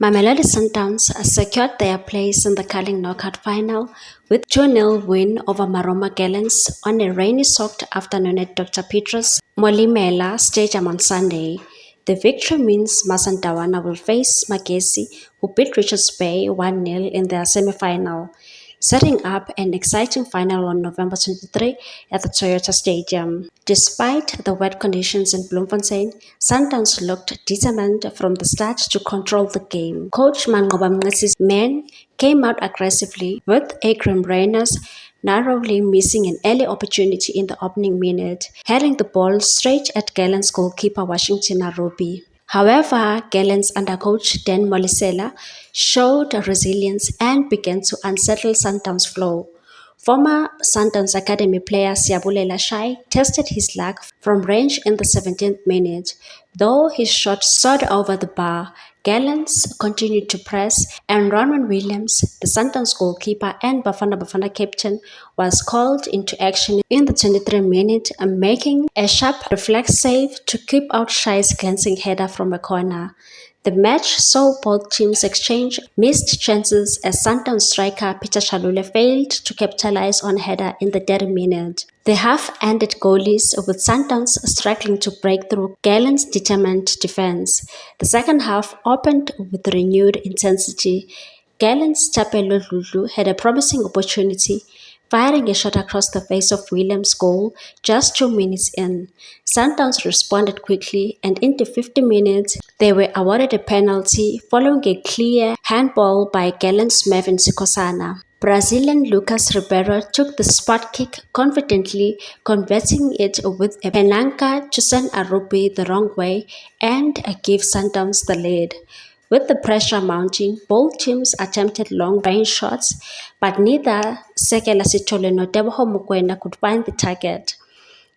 Mamelodi Sundowns secured their place in the curling knockout final with 2-0 win over Marumo Gallants on a rainy-soaked afternoon at Dr. Petrus Molimela Stadium on Sunday. The victory means Masandawana will face Magesi, who beat Richards Bay 1-0 in their semi-final, setting up an exciting final on November 23 at the Toyota Stadium. Despite the wet conditions in Bloemfontein, Sundowns looked determined from the start to control the game. Coach Mangoba Mngesi's men came out aggressively, with Akram Reyners narrowly missing an early opportunity in the opening minute, heading the ball straight at Gallants goalkeeper Washington Arubi. However, Gallants under coach Dan Molisela showed resilience and began to unsettle Sundowns' flow. Former Sundowns Academy player Siabulela Shai tested his luck from range in the 17th minute. Though his shot soared over the bar, Gallants continued to press, and Ronwen Williams, the Sundowns goalkeeper and Bafana Bafana captain, was called into action in the 23rd minute, making a sharp reflex save to keep out Shai's glancing header from a corner. The match saw both teams exchange missed chances as Sundowns striker Peter Chalule failed to capitalize on header in the 30th minute. The half ended goalless with Sundowns struggling to break through Gallants' determined defense. The second half opened with renewed intensity. Gallants' Tapelo Lulu had a promising opportunity, firing a shot across the face of Williams' goal just 2 minutes in. Sundowns responded quickly, and in the 50 minutes, they were awarded a penalty following a clear handball by Gallants' Mervin Sikosana. Brazilian Lucas Ribeiro took the spot kick confidently, converting it with a penanka to send Arubi the wrong way and give Sundowns the lead. With the pressure mounting, both teams attempted long-range shots, but neither Sekela Sithole nor Teboho Mokoena could find the target.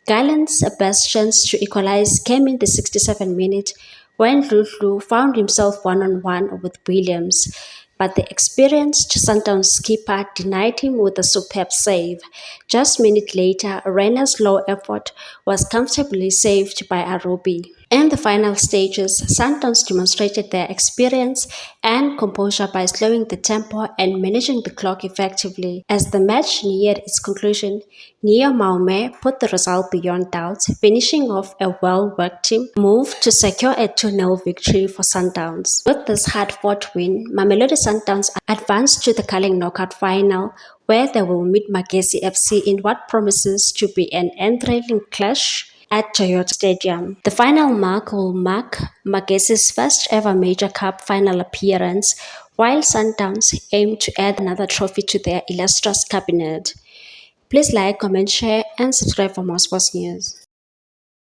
Gallants' best chance to equalize came in the 67th minute when Lulu found himself one-on-one with Williams, but the experienced Sundowns keeper denied him with a superb save. Just minutes later, Reina's low effort was comfortably saved by Arubi. In the final stages, Sundowns demonstrated their experience and composure by slowing the tempo and managing the clock effectively. As the match neared its conclusion, Neo Maume put the result beyond doubt, finishing off a well-worked team move to secure a 2-0 victory for Sundowns. With this hard-fought win, Mamelodi Sundowns advanced to the curling knockout final, where they will meet Magesi FC in what promises to be an enthralling clash at Toyota Stadium. The final will mark Magesi's first ever major cup final appearance, while Sundowns aim to add another trophy to their illustrious cabinet. Please like, comment, share, and subscribe for more sports news.